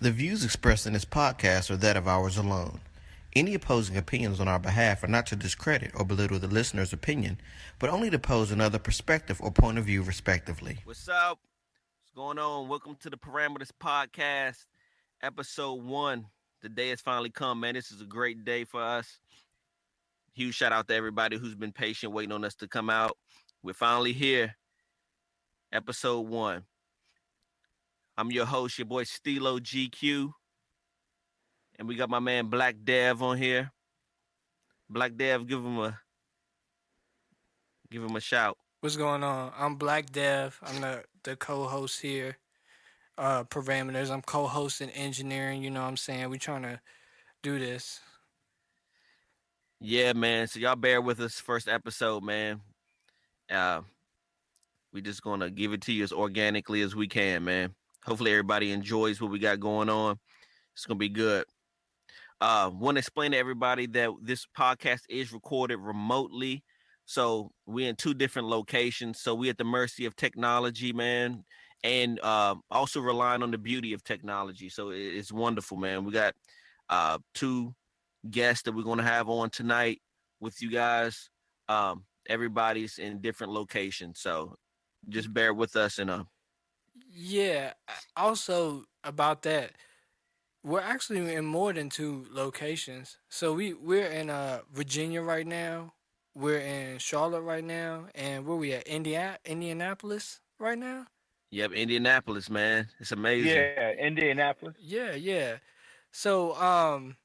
The views expressed in this podcast are that of ours alone. Any opposing opinions on our behalf are not to discredit or belittle the listener's opinion, but only to pose another perspective or point of view, respectively. What's up? What's going on? Welcome to the Parameters Podcast, episode 1. The day has finally come, man. This is a great day for us. Huge shout out to everybody who's been patient waiting on us to come out. We're finally here, episode 1. I'm your host, your boy Steelo GQ, and we got my man Black Dev on here. Black Dev, give him a shout. What's going on? I'm Black Dev. I'm the co-host here. Parameters. I'm co-hosting engineering. You know what I'm saying? We trying to do this. Yeah, man. So y'all bear with us first episode, man. Uh, we just gonna give it to you as organically as we can, man. Hopefully everybody enjoys what we got going on. It's gonna be good. Want to explain to everybody that this podcast is recorded remotely, so we're in 2 different locations. So we at the mercy of technology, man, and also relying on the beauty of technology. So it's wonderful, man. We got 2 guests that we're gonna have on tonight with you guys. Everybody's in different locations, so just bear with us and Yeah. Also about that, we're actually in more than 2 locations. So we're in Virginia right now. We're in Charlotte right now, and where we at? Indianapolis right now. yep, Indianapolis, man. It's amazing. Yeah, Indianapolis. Yeah. So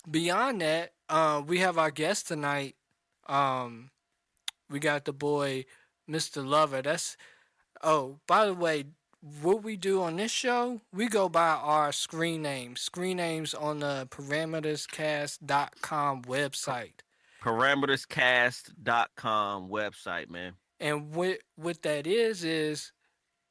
beyond that, we have our guest tonight. Um, we got the boy, Mr. Lover. By the way, what we do on this show, we go by our screen names. Screen names on the parameterscast.com website. Parameterscast.com website, man. And what that is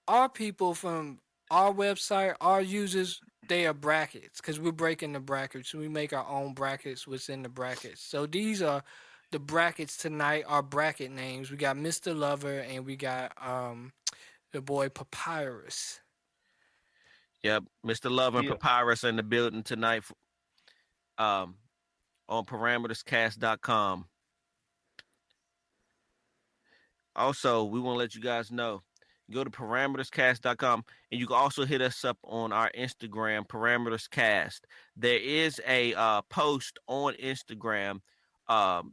our people from our website, our users, they are brackets because we're breaking the brackets. We make our own brackets within the brackets. So these are the brackets tonight, our bracket names. We got Mr. Lover and we got the boy Papyrus. Yep, Mr. Love and Yeah. Papyrus in the building tonight um, on parameterscast.com. Also, we want to let you guys know, go to parameterscast.com and you can also hit us up on our Instagram, parameterscast. There is a post on Instagram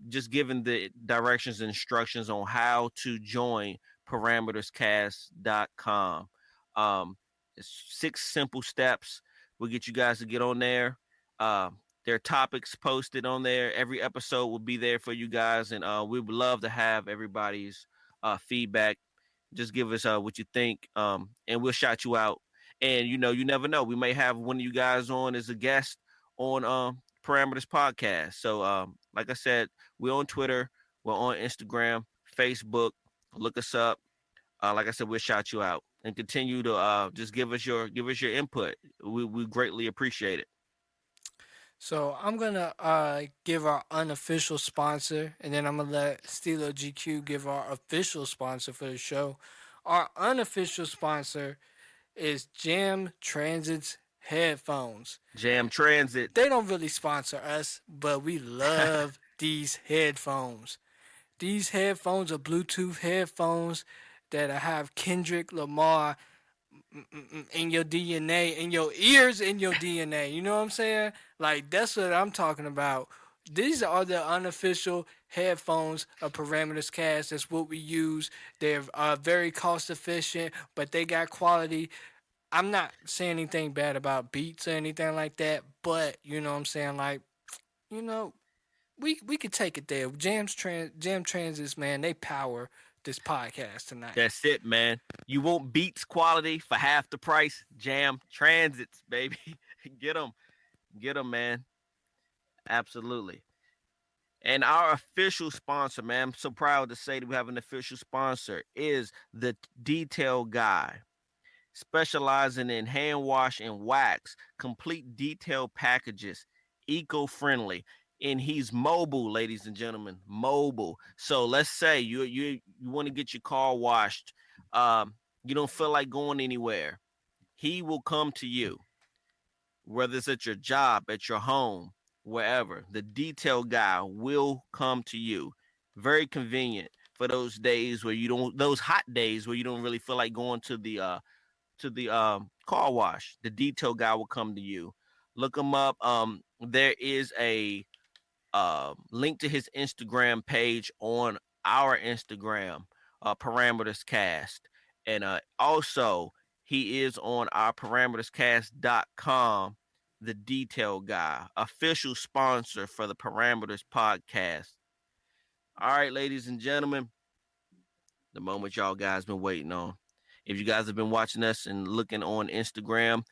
just giving the directions and instructions on how to join parameterscast.com. It's 6 simple steps. We'll get you guys to get on there. There are topics posted on there. Every episode will be there for you guys, and we would love to have everybody's feedback. Just give us what you think, and we'll shout you out. And you never know. We may have one of you guys on as a guest on Parameters Podcast. So, like I said, we're on Twitter, we're on Instagram, Facebook. Look us up. Like I said, we'll shout you out and continue to just give us your input. We greatly appreciate it. So I'm gonna give our unofficial sponsor, and then I'm gonna let Steelo GQ give our official sponsor for the show. Our unofficial sponsor is Jam Transit's headphones. Jam Transit. They don't really sponsor us, but we love these headphones. These headphones are Bluetooth headphones that have Kendrick Lamar in your DNA, in your ears, in your DNA. You know what I'm saying? Like, that's what I'm talking about. These are the unofficial headphones of Parameters Cast. That's what we use. They're very cost efficient, but they got quality. I'm not saying anything bad about Beats or anything like that, but you know what I'm saying? Like, you know, we could take it there. Jam Transits, man, they power this podcast tonight. That's it, man. You want Beats quality for half the price? Jam Transits, baby. Get them, man. Absolutely. And our official sponsor, man, I'm so proud to say that we have an official sponsor, is the Detail Guy, specializing in hand wash and wax, complete detail packages, eco-friendly. And he's mobile, ladies and gentlemen, mobile. So let's say you want to get your car washed, you don't feel like going anywhere. He will come to you. whether it's at your job, at your home, wherever. The detail guy will come to you. Very convenient for those days where you don't, those hot days where you don't really feel like going to the car wash. The detail guy will come to you. Look him up. There is a link to his Instagram page on our Instagram, Parameters Cast. And also, he is on our parameterscast.com, the detail guy, official sponsor for the Parameters Podcast. All right, ladies and gentlemen, the moment y'all guys been waiting on. If you guys have been watching us and looking on Instagram,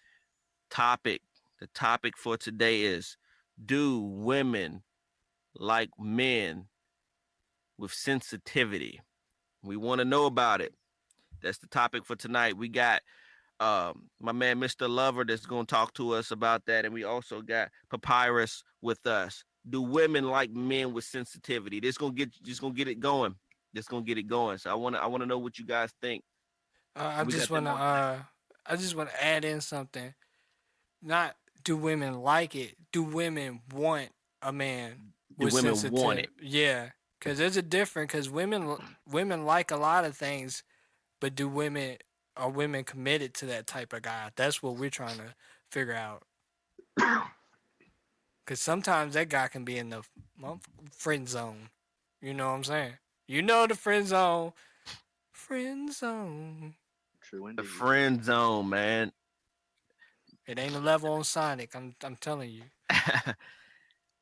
topic, the topic for today is, do women like men with sensitivity? We want to know about it. That's the topic for tonight. We got my man Mr. Lover that's going to talk to us about that, and we also got Papyrus with us. Do women like men with sensitivity? This gonna get it going. This gonna get it going. So I wanna know what you guys think. I We just got them wanna on deck. I just wanna add in something. Not do women like it? Do women want a man Do with women want sensitive? it? Yeah, because there's a difference. Because women like a lot of things, but do women are women committed to that type of guy? That's what we're trying to figure out. Because sometimes that guy can be in the friend zone. You know what I'm saying? You know the friend zone. Friend zone. True The indeed. friend zone, man. It ain't a level on Sonic. I'm telling you.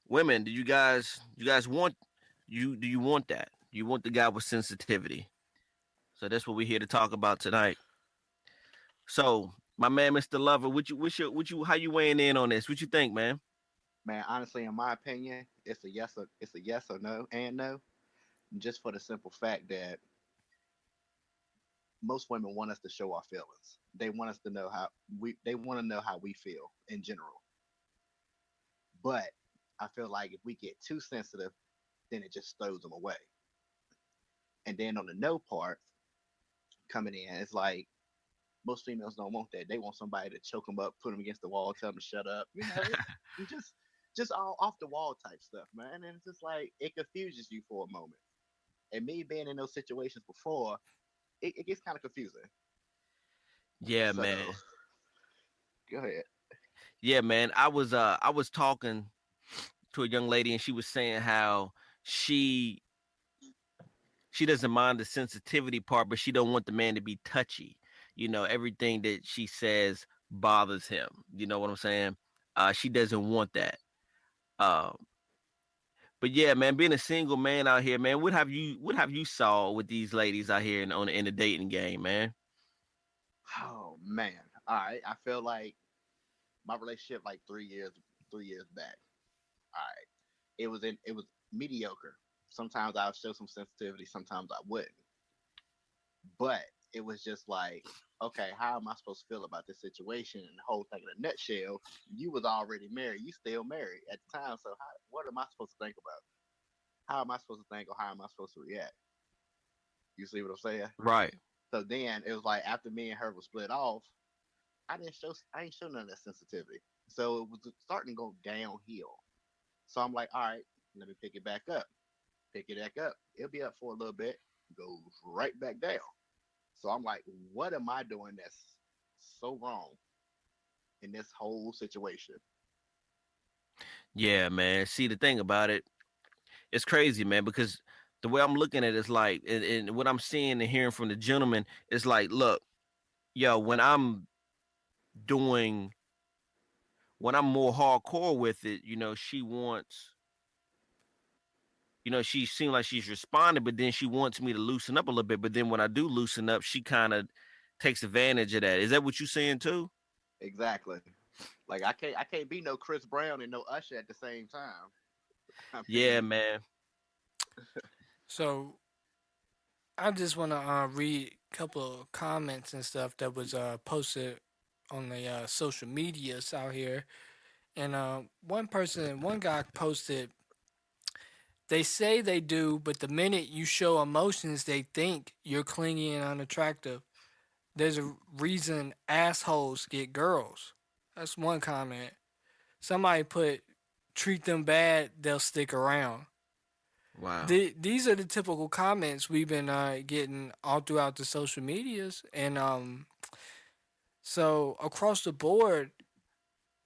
Women, do you guys want do you want that? You want the guy with sensitivity? So that's what we're here to talk about tonight. So, my man, Mr. Lover, how you weighing in on this? What you think, man? Man, honestly, in my opinion, it's a yes or no and no. Just for the simple fact that most women want us to show our feelings. They want us to know how they want to know how we feel in general. But I feel like if we get too sensitive, then it just throws them away. And then on the no part coming in, it's like most females don't want that. They want somebody to choke them up, put them against the wall, tell them to shut up. Just all off the wall type stuff, man. And it's just like it confuses you for a moment. And me being in those situations before, it gets kind of confusing. Yeah, So man. go ahead. Yeah, man. I was talking to a young lady and she was saying how she she doesn't mind the sensitivity part, but she don't want the man to be touchy. Everything that she says bothers him. You know what I'm saying? She doesn't want that. Um, but yeah, man, being a single man out here, man, what have you saw with these ladies out here in the dating game, man? Oh man. All right. I feel like my relationship like 3 years back. All right. It was mediocre. Sometimes I would show some sensitivity, sometimes I wouldn't. But it was just like, okay, how am I supposed to feel about this situation and the whole thing in a nutshell? You was already married. You still married at the time. So what am I supposed to think about? How am I supposed to think or how am I supposed to react? You see what I'm saying? Right. So then it was like after me and her were split off, I ain't show none of that sensitivity. So it was starting to go downhill. So I'm like, all right, let me pick it back up. Pick it back up. It'll be up for a little bit, goes right back down. So I'm like, what am I doing that's so wrong in this whole situation? Yeah, man. See, the thing about it, it's crazy, man, because the way I'm looking at it is like, and what I'm seeing and hearing from the gentleman is like, look, yo, doing, when I'm more hardcore with it, she seemed like she's responding, but then she wants me to loosen up a little bit. But then when I do loosen up, she kind of takes advantage of that. Is that what you're saying too? Exactly. Like I can't be no Chris Brown and no Usher at the same time. I Yeah, mean, man. So I just want to read a couple of comments and stuff that was posted on the social medias out here. And one guy posted, they say they do, but the minute you show emotions, they think you're clingy and unattractive. There's a reason assholes get girls. That's one comment. Somebody put treat them bad, they'll stick around. Wow. These are the typical comments we've been getting all throughout the social medias, and so across the board,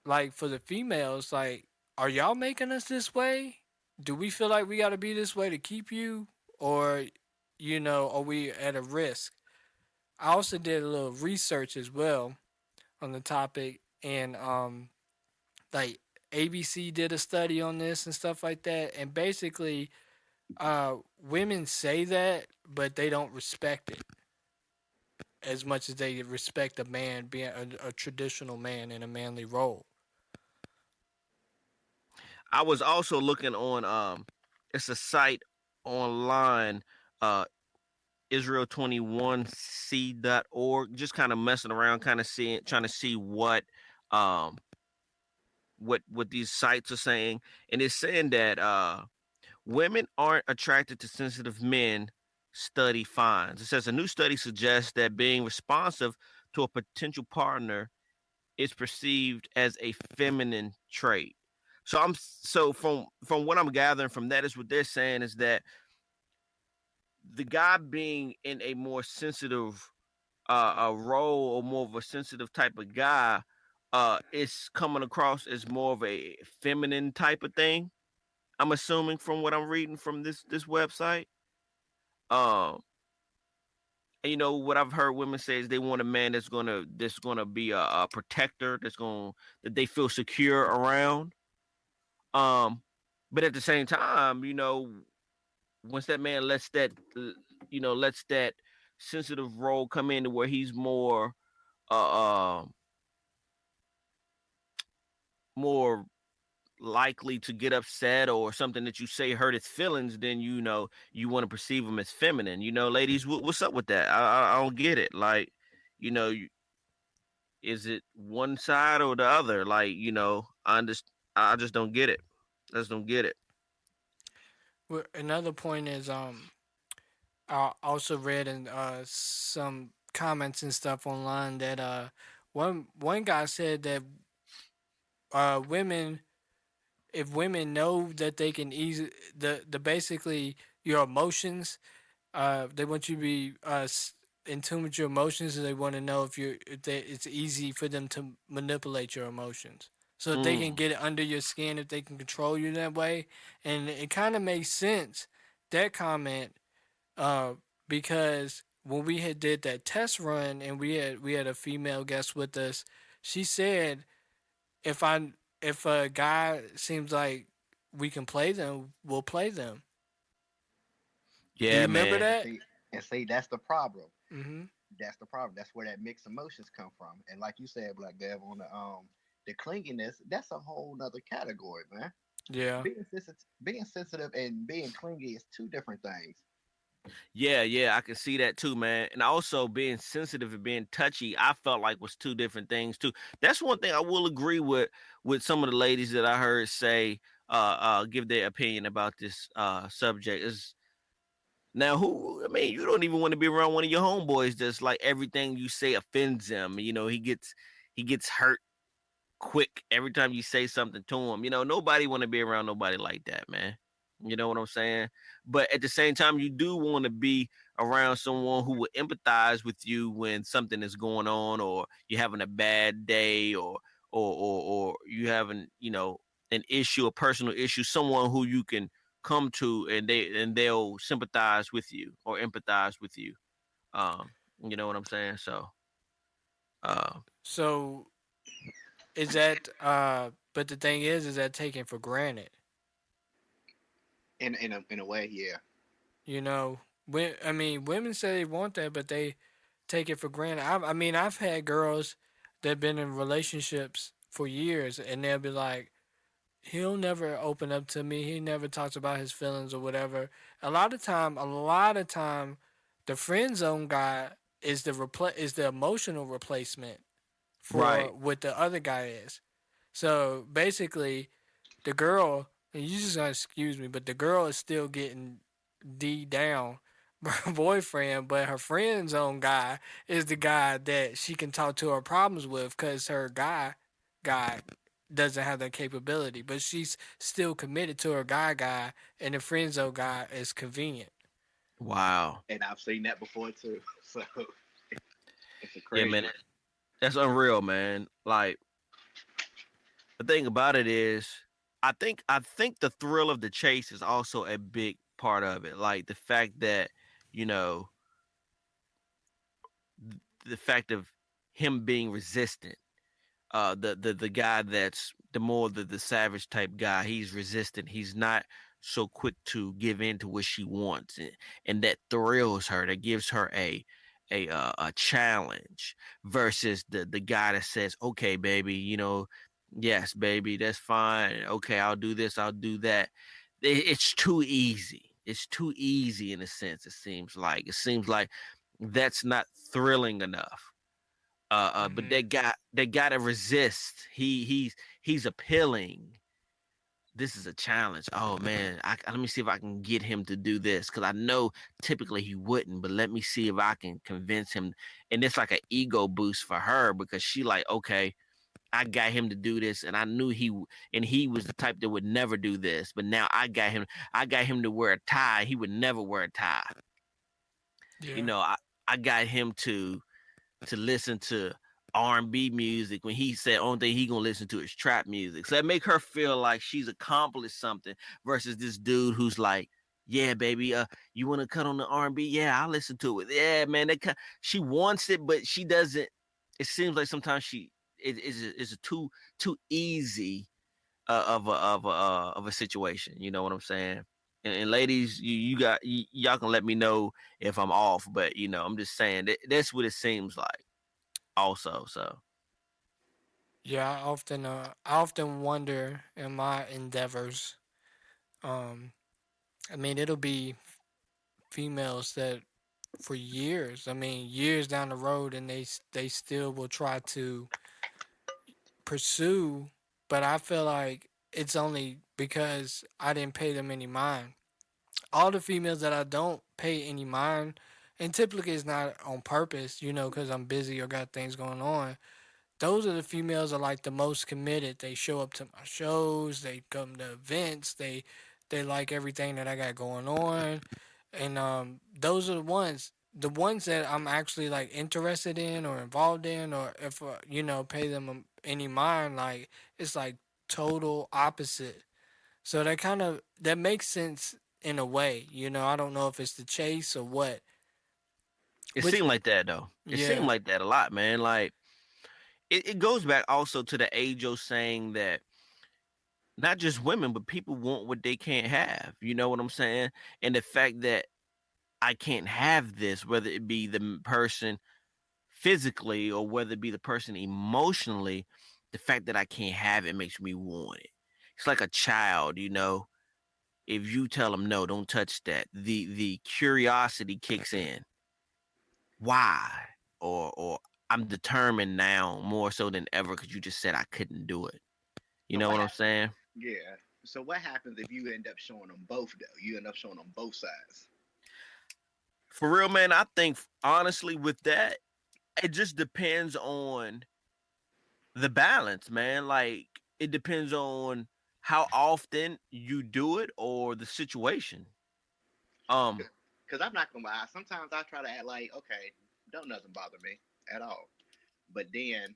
like for the females, like, are y'all making us this way? Do we feel like we got to be this way to keep you, or are we at a risk? I also did a little research as well on the topic, and like ABC did a study on this and stuff like that, and basically, women say that, but they don't respect it as much as they respect a man being a traditional man in a manly role. I was also looking on it's a site online, uh Israel21c.org, just kind of messing around, kind of seeing, trying to see um what these sites are saying. And it's saying that women aren't attracted to sensitive men, study finds. It says a new study suggests that being responsive to a potential partner is perceived as a feminine trait. So from what I'm gathering from that is what they're saying is that the guy being in a more sensitive a role, or more of a sensitive type of guy, is coming across as more of a feminine type of thing. I'm assuming from what I'm reading from this website. Um, and what I've heard women say is they want a man that's gonna be a protector, that they feel secure around. Um, but at the same time, once that man lets that sensitive role come in to where he's uh, um more likely to get upset, or something that you say hurt his feelings, then you want to perceive him as feminine. Ladies, what's up with that? I don't get it. Like, you know, is it one side or the other? Like, I just don't get it. I just don't get it. Well, another point is I also read in some comments and stuff online that one guy said that women, if women know that they can easily the basically your emotions, they want you to be in tune with your emotions, and they want to know if it's easy for them to manipulate your emotions. So if they can Mm. get it under your skin, if they can control you that way, and it kind of makes sense, that comment, uh, because when we had did that test run and we had a female guest with us, she said if I if a guy seems like we can play them, we'll play them. Do you Yeah, remember man. And that? see, that's the problem. Mm-hmm. That's the problem. That's where that mixed emotions come from. And like you said, Black Dev, on the clinginess, that's a whole nother category, man. Yeah. Being sensitive and being clingy is two different things. Yeah, yeah, I can see that too, man. And also being sensitive and being touchy, I felt like was two different things too. That's one thing I will agree with some of the ladies that I heard say give their opinion about this subject is now who I mean, you don't even want to be around one of your homeboys that's like everything you say offends him. He gets hurt quick every time you say something to him. Nobody want to be around nobody like that, man. You know what I'm saying? But at the same time, you do want to be around someone who will empathize with you when something is going on, or you're having a bad day, or you having an issue, a personal issue, someone who you can come to and they'll sympathize with you or empathize with you. Um, you know what I'm saying? So, uh, So is that but the thing is that taken for granted. In a way, yeah. You know, I mean, women say they want that, but they take it for granted. I mean, I've had girls that been in relationships for years, and they'll be like, he'll never open up to me. He never talks about his feelings or whatever. A lot of time, the friend zone guy is the emotional replacement for right. what the other guy is. So basically, the girl, and you just gotta excuse me, but the girl is still getting D down by her boyfriend, but her friend zone guy is the guy that she can talk to her problems with because her guy doesn't have that capability, but she's still committed to her guy, and the friend zone guy is convenient. Wow. And I've seen that before too. So it's a Yeah, crazy. man. That's unreal, man. Like the thing about it is, I think the thrill of the chase is also a big part of it. Like the fact that you know the fact of him being resistant. The guy that's the more the savage type guy, he's resistant. He's not so quick to give in to what she wants, and that thrills her. That gives her a challenge versus the guy that says, "Okay, baby, yes, baby, that's fine. Okay, I'll do this, I'll do that." It's too easy. It's too easy in a sense. It seems like that's not thrilling enough. But Hmm. that guy to resist. He's appealing. This is a challenge. Oh man, let me see if I can get him to do this because I know typically he wouldn't, but let me see if I can convince him. And it's like an ego boost for her because she like, okay, I got him to do this, and I knew and he was the type that would never do this, but now I got him. I got him to wear a tie. He would never wear a tie. You Yeah. know, I got him to listen to R&B music when he said only thing he gonna listen to is trap music. So that make her feel like she's accomplished something versus this dude who's like, yeah, baby, you want to cut on the R&B? Yeah, I'll listen to it. Yeah, man, she wants it, but she doesn't. It seems like sometimes it's a too easy of a situation. You know what I'm saying? And ladies, y'all can let me know if I'm off, but I'm just saying that's what it seems like also. So Yeah, I often wonder in my endeavors. Um, I mean, it'll be females that for years. I mean, years down the road, and they still will try to pursue, but I feel like it's only because I didn't pay them any mind. All the females that I don't pay any mind, and typically it's not on purpose, because I'm busy or got things going on. Those are the females that are like the most committed. They show up to my shows, they come to events, they like everything that I got going on, and those are the ones that I'm actually like interested in or involved in, or if pay them any mind. Like it's like total opposite. So that makes sense in a way. I don't know if it's the chase or what. it But seemed like that though. It seemed yeah, like that a lot, man. Like it goes back also to the age old saying that not just women, but people want what they can't have. You know what I'm saying? And the fact that I can't have this, whether it be the person physically or whether it be the person emotionally, the fact that I can't have it makes me want it. It's like a child. If you tell them no, don't touch that, the curiosity kicks in. Why? Or I'm determined now more so than ever because you just said I couldn't do it. You So know what what I'm happens? saying? Yeah. So what happens if you end up showing them both though? You end up showing them both sides. For real, man, I think honestly with that, it just depends on the balance, man. Like it depends on how often you do it or the situation. Um, Because I'm not gonna lie. Sometimes I try to act like, okay, don't nothing bother me at all. But then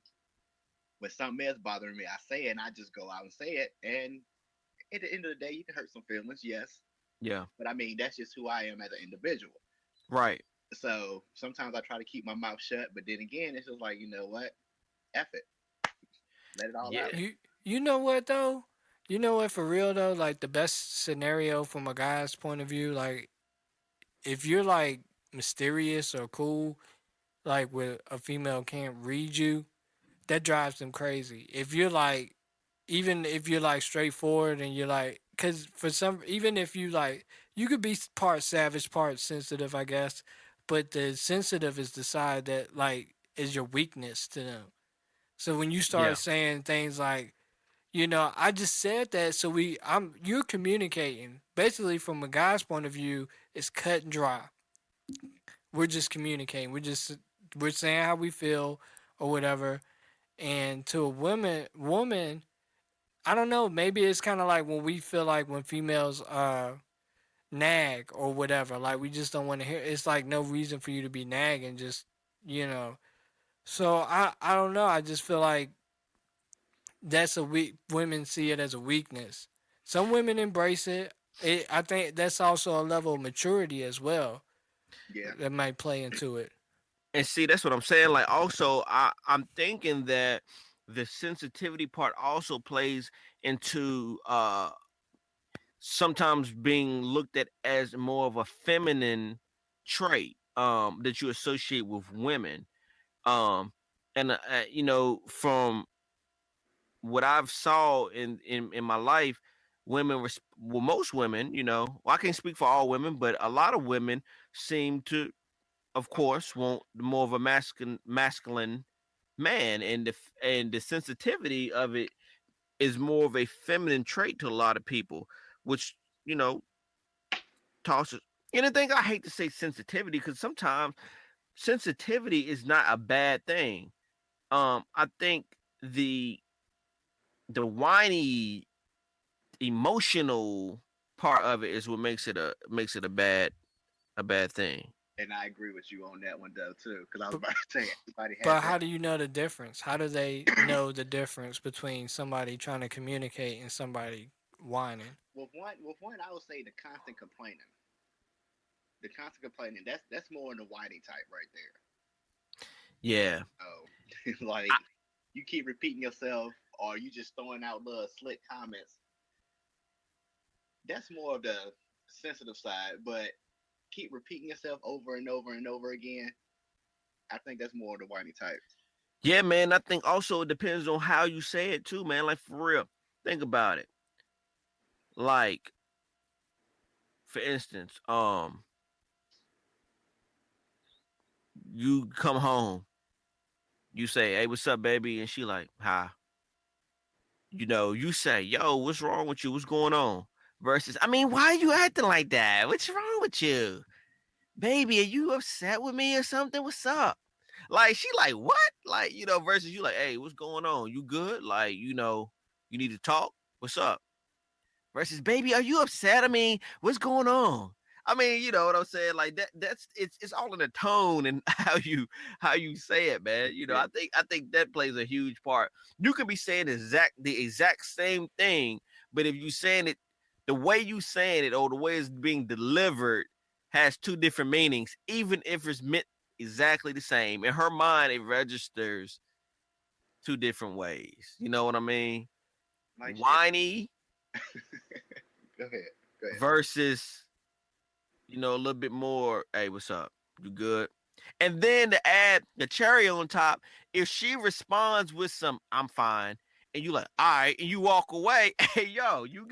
when something is bothering me, I say it and I just go out and say it. And at the end of the day, you can hurt some feelings, yes. yeah, But I mean, that's just who I am as an individual. right. So sometimes I try to keep my mouth shut, but then again, it's just like, you know what? F it. Let it all out. Yeah, you know what though? You know what, for real though, like the best scenario from a guy's point of view, like if you're like mysterious or cool, like where a female can't read you, that drives them crazy. If you're like, even if you're like straightforward and you're like, cause for some, even if you like, you could be part savage, part sensitive, I guess, but the sensitive is the side that like is your weakness to them. So when you start yeah, saying things like, I just said that so you're communicating. Basically from a guy's point of view, it's cut and dry. We're just communicating. We're saying how we feel or whatever. And to a woman, I don't know. Maybe it's kind of like when we feel like when females nag or whatever. Like we just don't want to hear. It's like no reason for you to be nagging. Just you know. So I don't know. I just feel like that's a weak. Women see it as a weakness. Some women embrace it. I think that's also a level of maturity as well Yeah, that might play into it. And see, that's what I'm saying. Like, also, I'm thinking that the sensitivity part also plays into sometimes being looked at as more of a feminine trait that you associate with women. Um, and you know, from what I've saw in my life, well, most women, you know, well, I can't speak for all women, but a lot of women seem to, of course, want more of a masculine man, and the sensitivity of it is more of a feminine trait to a lot of people, which, you know, tosses. And the thing, I hate to say sensitivity, because sometimes sensitivity is not a bad thing. I think the the whiny emotional part of it is what makes it a bad thing. and I agree with you on that one though too, because I was But about to say everybody has but that. how do you know the difference? How do they know the difference between somebody trying to communicate and somebody whining? With one, I would say the constant complaining. The constant complaining. That's more in the whiny type right there. Yeah. Oh, like I, you keep repeating yourself, or you just throwing out little slick comments. That's more of the sensitive side, but keep repeating yourself over and over and over again. I think that's more of the whiny type. yeah, man. I think also it depends on how you say it too, man. Like, for real, think about it. Like, for instance, you come home, you say, "Hey, what's up, baby?" And she like, "Hi." You know, you say, "Yo, what's wrong with you? What's going on?" Versus, "I mean, why are you acting like that? What's wrong with you, baby? Are you upset with me or something? What's up?" Like, she like, "What?" Like, you know, versus you like, "Hey, what's going on? You good? Like, you know, you need to talk. What's up?" Versus, "Baby, are you upset? I mean, what's going on?" I mean, you know what I'm saying? Like, that's it's all in the tone and how you say it, man. You know, Yeah, I think that plays a huge part. You can be saying the exact same thing, but if you saying it the way you saying it or the way it's being delivered has two different meanings, even if it's meant exactly the same. In her mind, it registers two different ways. You know what I mean? like shit. Whiny Go ahead. Go ahead. versus, you know, a little bit more, "Hey, what's up? You good?" And then to add the cherry on top, if she responds with some "I'm fine," and you like, "All right," and you walk away, hey, yo, you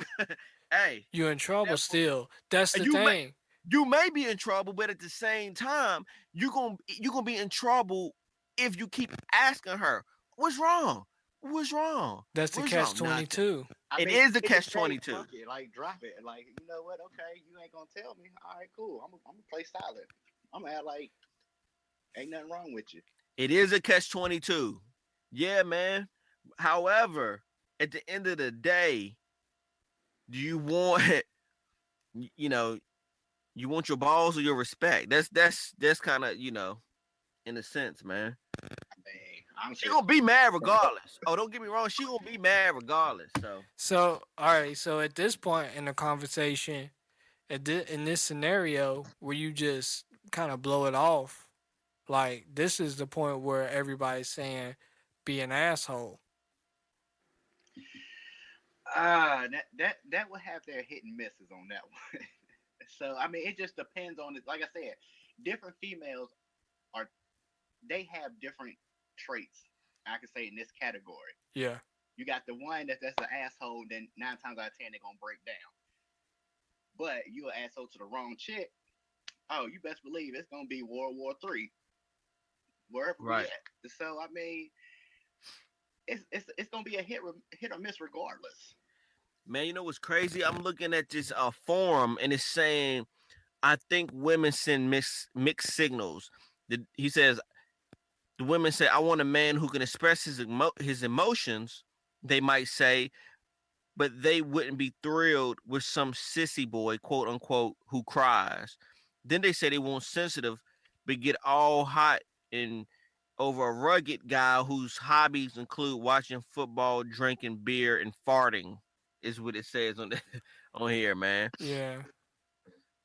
hey, You're in trouble that still. That's and the thing. you may be in trouble, but at the same time, you gonna be in trouble if you keep asking her, "What's wrong? What's wrong? That's the What's catch wrong?" twenty Nothing. two. I It mean, is a it just catch say 22. fuck it, like drop it, like you know what? Okay, you ain't gonna tell me. All right, cool. I'm gonna play silent. I'm gonna act like ain't nothing wrong with you. It is a catch 22. Yeah, man. However, at the end of the day, do you want you know, you want your balls or your respect? That's kind of, you know, in a sense, man. I mean, I'm She just gonna be mad regardless. Oh, don't get me wrong, she gonna be mad regardless. So So all right. So at this point in the conversation, in this scenario where you just kind of blow it off, like this is the point where everybody's saying, "Be an asshole." that would have their hit and misses on that one. So I mean, it just depends on it. Like I said, different females are they have different traits. I can say in this category. Yeah. You got the one that's an asshole, then 9 times out of 10 they're gonna break down. But you an asshole to the wrong chick, oh, you best believe it's gonna be World War III wherever we right. at. So I mean, it's gonna be a hit or miss regardless. Man, you know what's crazy? I'm looking at this forum and it's saying I think women send mixed signals. He says the women say, "I want a man who can express his emotions." They might say, but they wouldn't be thrilled with some sissy boy, quote unquote, who cries. Then they say they want sensitive, but get all hot and over a rugged guy whose hobbies include watching football, drinking beer, and farting. Is what it says on the, on here, man. Yeah.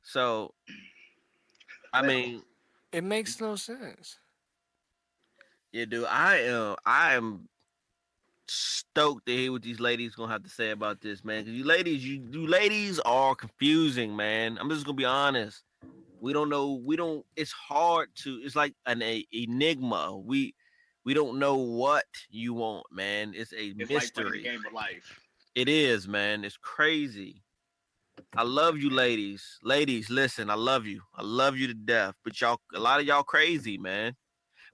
So I Well, mean, It makes no sense. yeah, dude, I am stoked to hear what these ladies gonna have to say about this, man. Because you ladies are confusing, man. I'm just gonna be honest. We don't know. We don't. It's hard to. It's like an enigma. We don't know what you want, man. It's a it's like playing the mystery. game of life. It is, man. It's crazy. I love you, ladies. Ladies, listen. I love you. I love you to death. But y'all, a lot of y'all crazy, man.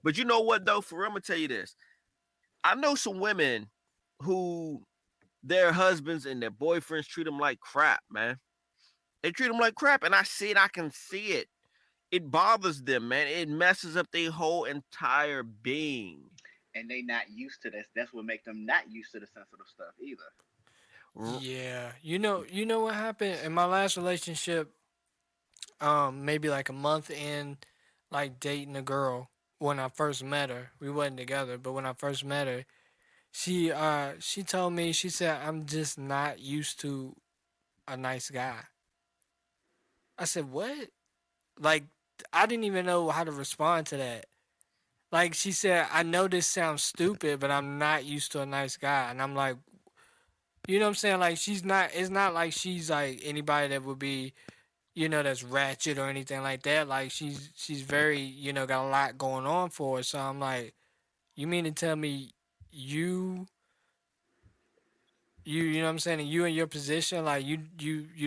But you know what though? For real, I'm gonna tell you this. I know some women who their husbands and their boyfriends treat them like crap, man. They treat them like crap, and I see it. I can see it. It bothers them, man. It messes up their whole entire being. And they not used to this. That's what make them not used to the sensitive stuff either. Yeah. You know what happened in my last relationship, maybe like a month in, like dating a girl. When I first met her, we wasn't together, but when I first met her, she told me, she said, I'm just not used to a nice guy. I said, what? Like, I didn't even know how to respond to that. Like, she said, I know this sounds stupid, but I'm not used to a nice guy. And I'm like, you know what I'm saying? Like, it's not like she's like anybody that would be, that's ratchet or anything like that. Like, she's very, got a lot going on for her. So I'm like, you mean to tell me you, you know what I'm saying? And you in your position, like, you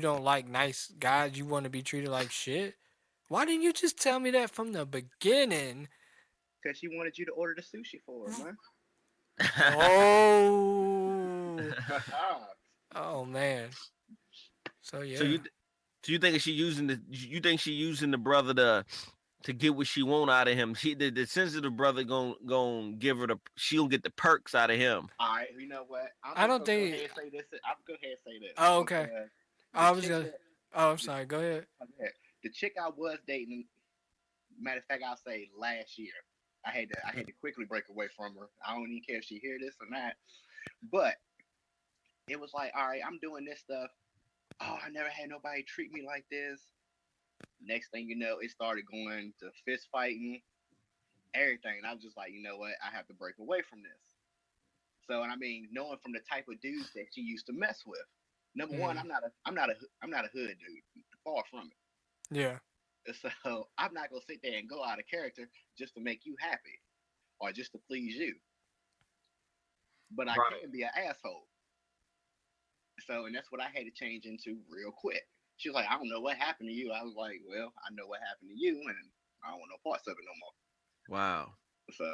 don't like nice guys, you want to be treated like shit? Why didn't you just tell me that from the beginning? Because she wanted you to order the sushi for her, man. Oh, oh man. So so yeah, you so you think she using the you think she using the brother to get what she want out of him? The sensitive brother gon' give her the she'll get the perks out of him. All right, you know what? I'm I just don't gonna go think. ahead and say this. I'm gonna go ahead and say this Oh, okay. because the I was chick gonna. that Oh, I'm the, sorry. Go ahead. the chick I was dating, matter of fact, I'll say last year. I had to quickly break away from her. I don't even care if she hear this or not. But it was like, all right, I'm doing this stuff. Oh, I never had nobody treat me like this. Next thing you know, it started going to fist fighting, everything. And I was just like, you know what? I have to break away from this. So, and I mean, knowing from the type of dudes that she used to mess with. Number one, Mm, I'm not a hood dude. Far from yeah. it. So I'm not gonna sit there and go out of character just to make you happy or just to please you. But I Right. can be an asshole. So, and that's what I had to change into real quick. She was like, I don't know what happened to you. I was like, well, I know what happened to you, and I don't want no parts of it no more. Wow. So,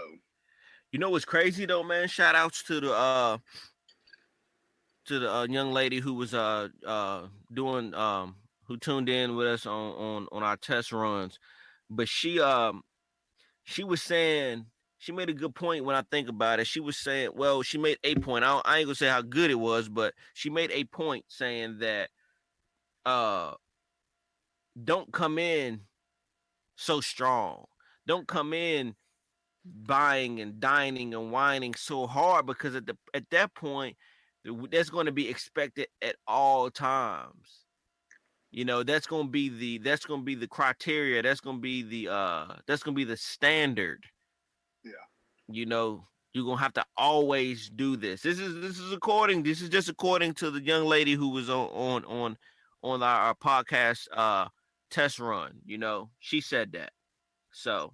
You know what's crazy though, man? Shout outs to the young lady who was doing who tuned in with us on our test runs. But she was saying she made a good point when I think about it. She was saying, well, she made a point. I ain't gonna say how good it was, but she made a point saying that uh don't come in so strong. Don't come in buying and dining and whining so hard because at that point that's going to be expected at all times. You know, that's going to be the criteria. That's going to be the standard. yeah. You know, you're going to have to always do this. This is just according to the young lady who was on our podcast test run, you know. She said that. So,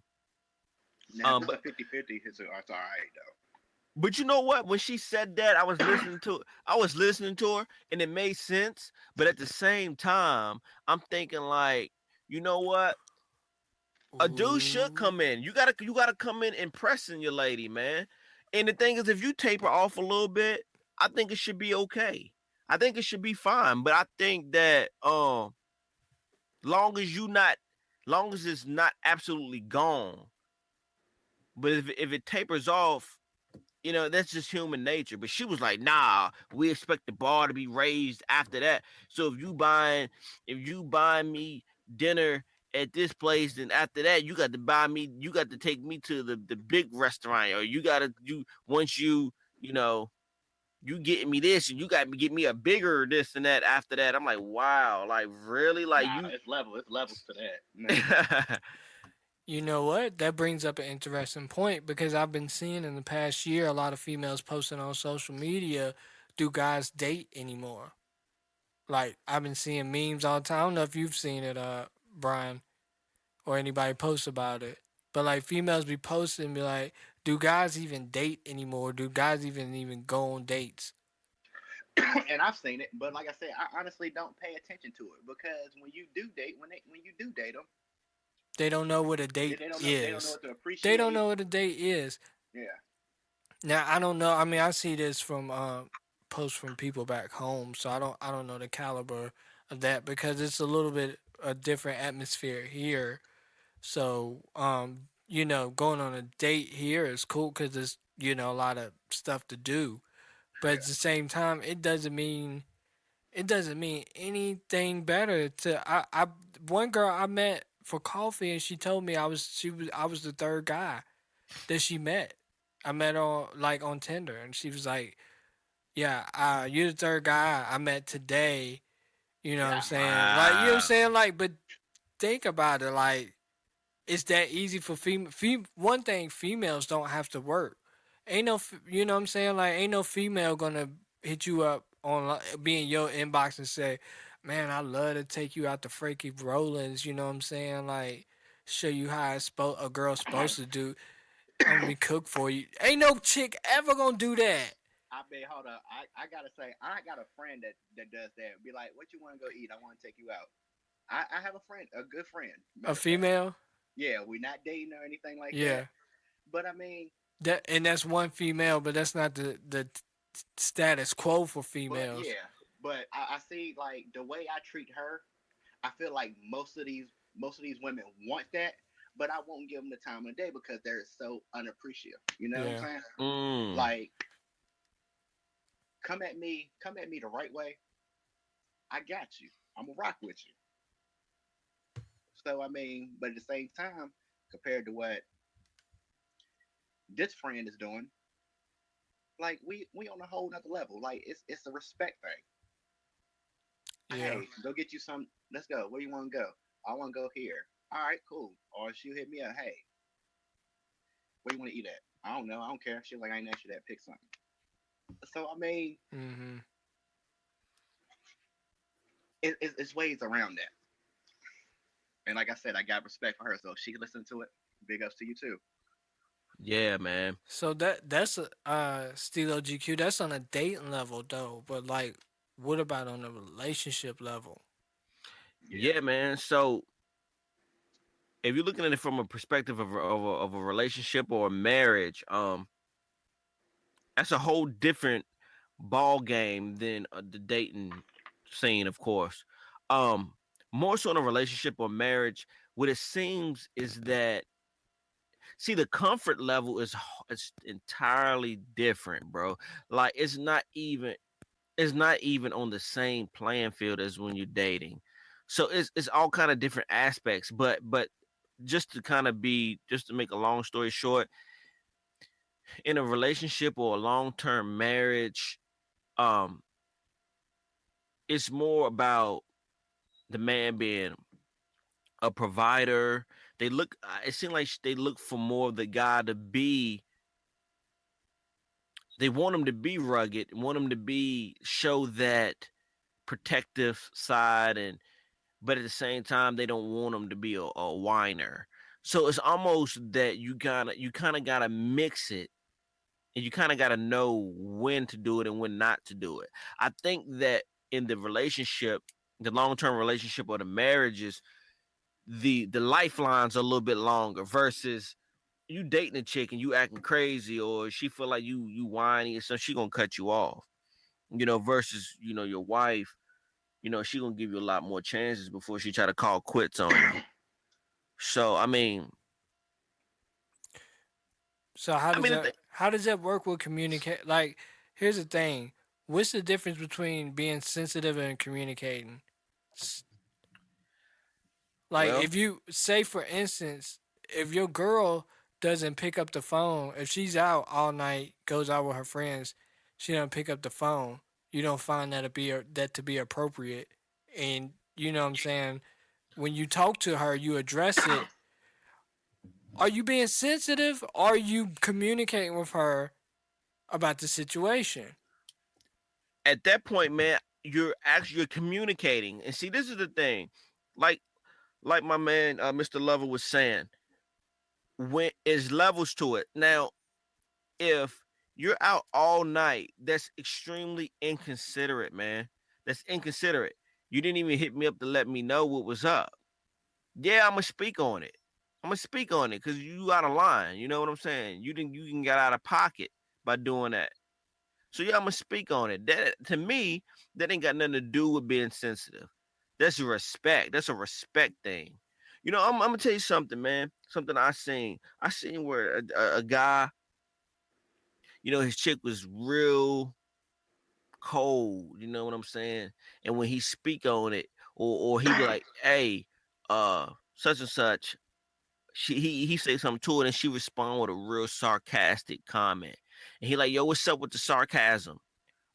Now, if it's but a 50-50, it's all right, though. But you know what? When she said that, I was listening to her, and it made sense. But at the same time, I'm thinking like, you know what? A dude should Ooh. come in. You gotta come in impressing your lady, man. And the thing is, if you taper off a little bit, I think it should be okay. I think it should be fine. But I think that long as you not, long as it's not absolutely gone, but if it tapers off, that's just human nature. But she was like, nah, we expect the bar to be raised after that. So if you buying me dinner at this place, then after that you got to take me to the big restaurant, or you once you know you getting me this, and you got to get me a bigger this and that after that. I'm like, wow, like really, like Nah, you. it's levels to that. Nah. You know what? That brings up an interesting point because I've been seeing in the past year a lot of females posting on social media, do guys date anymore? Like I've been seeing memes all the time. I don't know if you've seen it, Brian, or anybody post about it. But like females be posting, be like, do guys even date anymore? Do guys even go on dates? And I've seen it, but like I said, I honestly don't pay attention to it because when you do date, when you do date them, They don't know what a date they don't know is. what to They don't appreciate. know what a date is. Yeah, Now I don't know. I mean, I see this from posts from people back home, so I don't know the caliber of that because it's a little bit a different atmosphere here. So going on a date here is cool because there's a lot of stuff to do, but at yeah. the same time, it doesn't mean anything better to I one girl I met for coffee and she told me I was the third guy that she met. I met on like on Tinder and she was like, "Yeah, you're the third guy I met today." You know what I'm Yeah, saying? Like, you know what I'm Wow. saying? Like, but think about it. Like, it's that easy for one thing, females don't have to work. Ain't no, you know what I'm saying? Like, ain't no female gonna hit you up on be in your inbox and say, "Man, I love to take you out to Frankie Rollins." You know what I'm saying? Like, show you how a girl's supposed to do. I'm gonna be cook for you. Ain't no chick ever gonna do that. I bet. Hold up, I gotta say, I got a friend that does that. Be like, what you want to go eat? I want to take you out. I have a friend, a good friend. A Matter of fact, female, yeah, we're not dating or anything like that. yeah. But I mean, That's one female, but that's not the status quo for but females. yeah, but I see like the way I treat her. I feel like most of these women want that, but I won't give them the time of day because they're so unappreciative. You know what I'm Yeah. saying? Mm. Like, come at me the right way. I got you. I'm gonna rock with you. So I mean, but at the same time, compared to what this friend is doing, like we on a whole nother level. Like it's a respect thing. Yeah. Hey, go get you some. Let's go. Where you want to go? I want to go here. All right, cool. Or she'll hit me up. Hey, where you want to eat at? I don't know. I don't care. She's like, I ain't asked you that. Pick something. So I mean, Mm-hmm. it's ways around that. And like I said, I got respect for her, so if she can listen to it, big ups to you too. Yeah, man. So that's a Steelo GQ. That's on a dating level though. But like, what about on a relationship level? Yeah. Yeah, man. So if you're looking at it from a perspective of a relationship or a marriage, that's a whole different ball game than the dating scene, of course. Um, More so in a relationship or marriage, what it seems is that, see, the comfort level it's entirely different, bro. Like it's not even on the same playing field as when you're dating. So it's all kind of different aspects, but just to make a long story short, in a relationship or a long-term marriage, um it's more about the man being a provider. It seems like they look for more of the guy to be, they want him to be rugged, want him to be, show that protective side, and but at the same time they don't want him to be a whiner. So it's almost that you kind of gotta mix it, and you kind of gotta know when to do it and when not to do it. I think that in the relationship, the long term relationship or the marriages, the lifelines are a little bit longer versus you dating a chick and you acting crazy, or she feel like you whiny, and so she gonna cut you off. Versus your wife, she gonna give you a lot more chances before she try to call quits on you. So I mean, So I mean, the thing, how does that work with communicate? Like, here's the thing: what's the difference between being sensitive and communicating? S- Like, well, if you say, for instance, if your girl doesn't pick up the phone, if she's out all night, goes out with her friends, she don't pick up the phone, you don't find that to be appropriate, and you know what I'm saying. When you talk to her, you address it. Are you being sensitive? Or are you communicating with her about the situation? at that point, man, you're communicating. And see, this is the thing, like my man, Mr. Lover was saying, when is levels to it. Now, if you're out all night, that's extremely inconsiderate, man. That's inconsiderate. You didn't even hit me up to let me know what was up. Yeah, I'm gonna speak on it. I'm gonna speak on it because you out of line. You know what I'm saying? You can get out of pocket by doing that. So yeah, I'm gonna speak on it. That to me, that ain't got nothing to do with being sensitive. That's a respect. That's a respect thing. You know, I'm gonna tell you something, man. Something I seen. I seen where a guy, you know, his chick was real cold. You know what I'm saying? And when he speak on it, or he be like, "Hey, such and such," he say something to it, and she respond with a real sarcastic comment. And he like, "Yo, what's up with the sarcasm?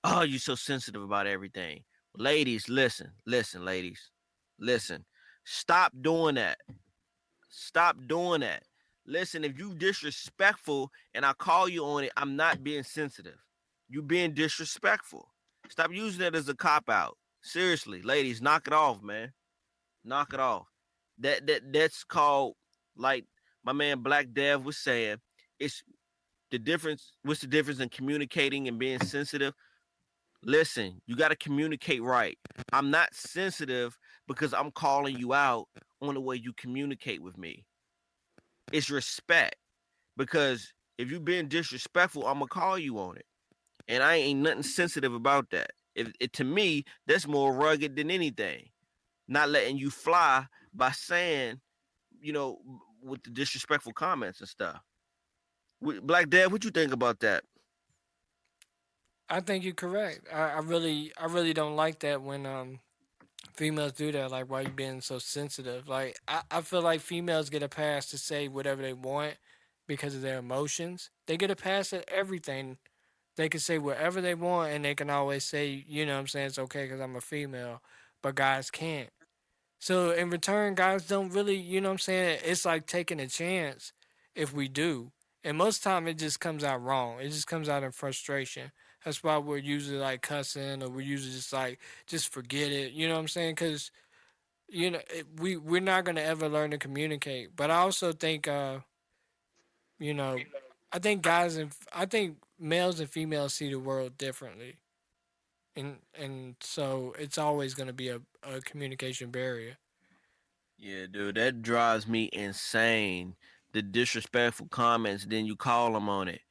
Oh, you so sensitive about everything." Ladies, listen, listen, ladies, listen. Stop doing that. Stop doing that. Listen, if you disrespectful and I call you on it, I'm not being sensitive. You being disrespectful. Stop using that as a cop out. Seriously, ladies, knock it off, man. Knock it off. That's called, like my man Black Dev was saying. It's the difference. What's the difference in communicating and being sensitive? Listen, you got to communicate right. I'm not sensitive because I'm calling you out on the way you communicate with me. It's respect, because if you being disrespectful, I'm gonna call you on it, and I ain't nothing sensitive about that. If it, to me, that's more rugged than anything. Not letting you fly by saying, you know, with the disrespectful comments and stuff. Black Dad, what you think about that? I think you're correct. I really don't like that when females do that. Like, why you being so sensitive? Like, I feel like females get a pass to say whatever they want because of their emotions. They get a pass at everything. They can say whatever they want, and they can always say, you know what I'm saying, it's okay because I'm a female, but guys can't. So in return, guys don't really, you know what I'm saying? It's like taking a chance if we do. And most time it just comes out wrong. It just comes out in frustration. That's why we're usually like cussing, or we're usually just like, just forget it. You know what I'm saying? Because, you know, we're not going to ever learn to communicate. But I also think, you know, I think males and females see the world differently. And so it's always going to be a communication barrier. Yeah, dude, that drives me insane. The disrespectful comments, then you call them on it.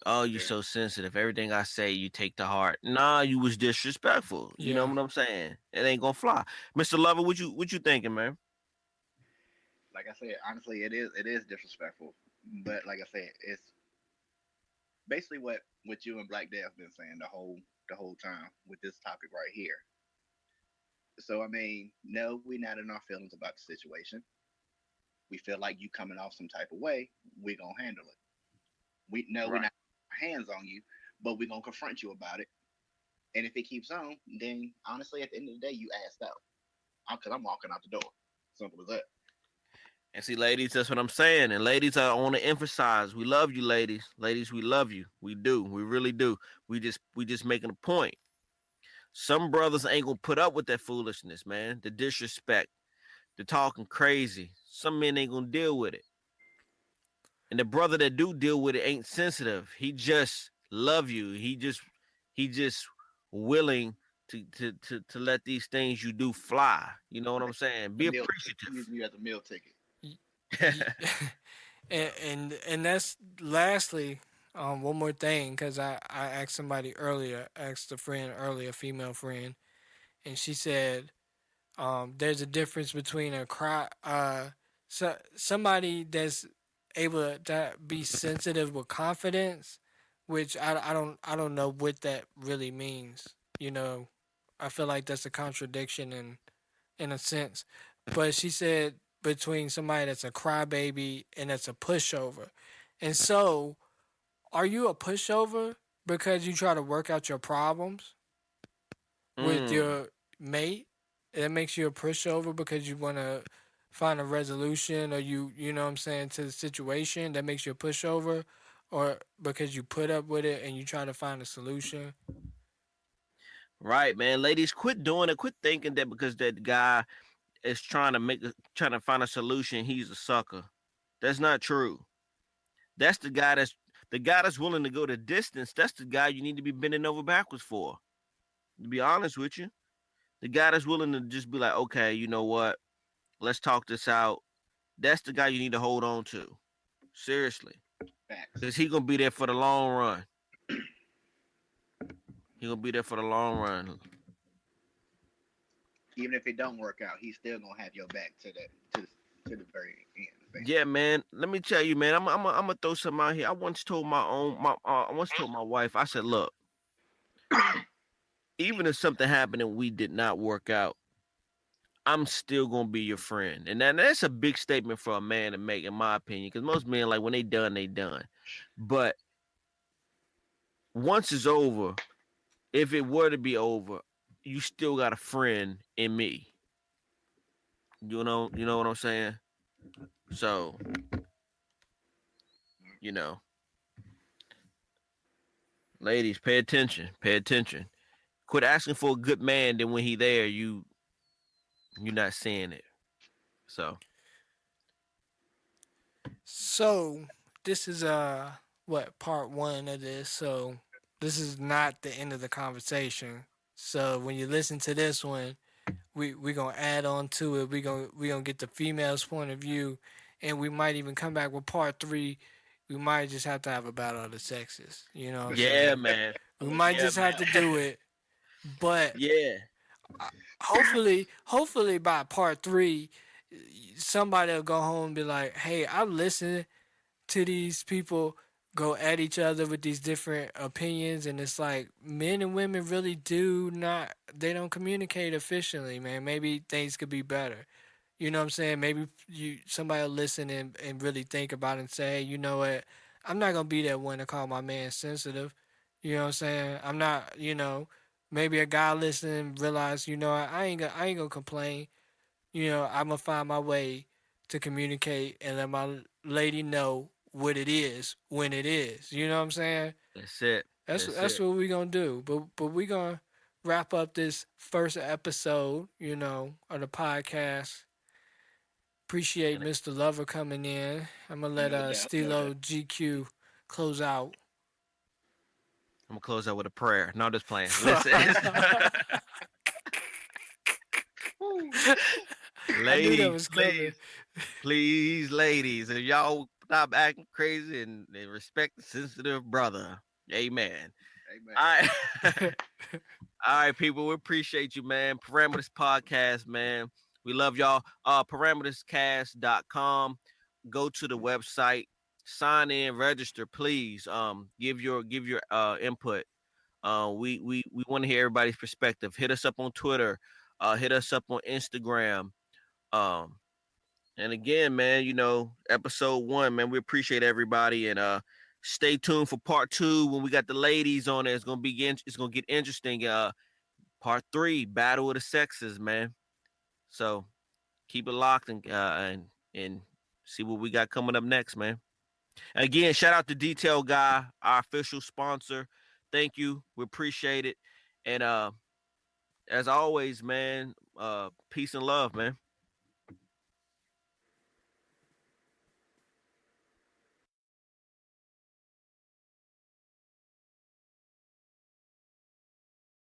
Oh, you Yeah. so sensitive. Everything I say, you take to heart. Nah, you was disrespectful. You know Yeah. what I'm saying? It ain't gonna fly. Mr. Lover, what you thinking, man? Like I said, honestly, it is disrespectful. But like I said, it's basically what you and Black Death been saying the whole time with this topic right here. So I mean, no, we're not in our feelings about the situation. We feel like you coming off some type of way, we gonna handle it. We know we're Right. not hands on you, but we're gonna confront you about it. And if it keeps on, then honestly, at the end of the day, you asked out. Because I'm walking out the door. Simple as that. And see, ladies, that's what I'm saying. And ladies, I want to emphasize, we love you, ladies. Ladies, we love you. We do. We really do. We just making a point. Some brothers ain't gonna put up with that foolishness, man. The disrespect, the talking crazy. Some men ain't gonna deal with it. And the brother that do deal with it ain't sensitive. He just love you. He just willing to let these things you do fly. You know what I'm saying? The Be meal ticket. appreciative. Using you as a meal ticket. Y- y- and that's lastly, one more thing, because I asked somebody earlier, asked a friend earlier, a female friend, and she said, there's a difference between a cry, somebody that's able to be sensitive with confidence, which I don't know what that really means. You know, I feel like that's a contradiction in a sense. But she said between somebody that's a crybaby and that's a pushover. And so, are you a pushover because you try to work out your problems with Mm. your mate? That makes you a pushover because you want to find a resolution, or you know what I'm saying, to the situation that makes you a pushover, or because you put up with it and you try to find a solution. Right, man. Ladies, quit doing it. Quit thinking that because that guy is trying to find a solution, he's a sucker. That's not true. That's the guy that's willing to go the distance. That's the guy you need to be bending over backwards for. To be honest with you, the guy that's willing to just be like, okay, you know what? Let's talk this out. That's the guy you need to hold on to. Seriously, Facts. because he gonna be there for the long run. He gonna be there for the long run. Even if it don't work out, he's still gonna have your back to the very end, fam. Yeah, man. Let me tell you, man. I'm gonna throw something out here. I once told my wife. I said, look, even if something happened and we did not work out, I'm still gonna be your friend. And that's a big statement for a man to make, in my opinion, because most men, like, when they done, they done. But once it's over, if it were to be over, you still got a friend in me. You know what I'm saying? So, you know, ladies, pay attention. Pay attention. Quit asking for a good man. Then when he there, you're not seeing it. So So this is what, part one of this. So this is not the end of the conversation. So when you listen to this one, we gonna add on to it. We gonna get the female's point of view, and we might even come back with part three. We might just have to have a battle of the sexes. You know what I'm yeah, saying? man. We might Yeah, just man. have to do it. But Yeah. hopefully by part three, somebody will go home and be like, "Hey, I listened to these people go at each other with these different opinions, and it's like men and women really do not, they don't communicate efficiently, man. Maybe things could be better. You know what I'm saying? Maybe somebody will listen and really think about it and say, hey, you know what, I'm not gonna be that one to call my man sensitive. You know what I'm saying? I'm not, maybe a guy listening and realize, I ain't gonna complain. I'm gonna find my way to communicate and let my lady know what it is when it is. You know what I'm saying? That's it. That's That's that's it. what we gonna do. But we gonna wrap up this first episode, of the podcast. Appreciate And Mr. Lover coming in. I'm gonna let No doubt, no doubt. Steelo GQ close out. I'm gonna close out with a prayer. No, I'm just playing. Listen, I knew that ladies, was coming. please, please, ladies, if y'all stop acting crazy and respect the sensitive brother. Amen. Amen. All right. All right, people, we appreciate you, man. Parameters Podcast, man. We love y'all. Parameterscast.com. Go to the website, sign in, register, please. Give your input. We want to hear everybody's perspective. Hit us up on Twitter. Hit us up on Instagram. Um, and again, man, episode 1, man, we appreciate everybody, and stay tuned for part 2 when we got the ladies on there. It's gonna get interesting. Part 3, battle of the sexes, man. So keep it locked and see what we got coming up next, man. Again, shout out to Detail Guy, our official sponsor. Thank you. We appreciate it. And as always, man, peace and love, man.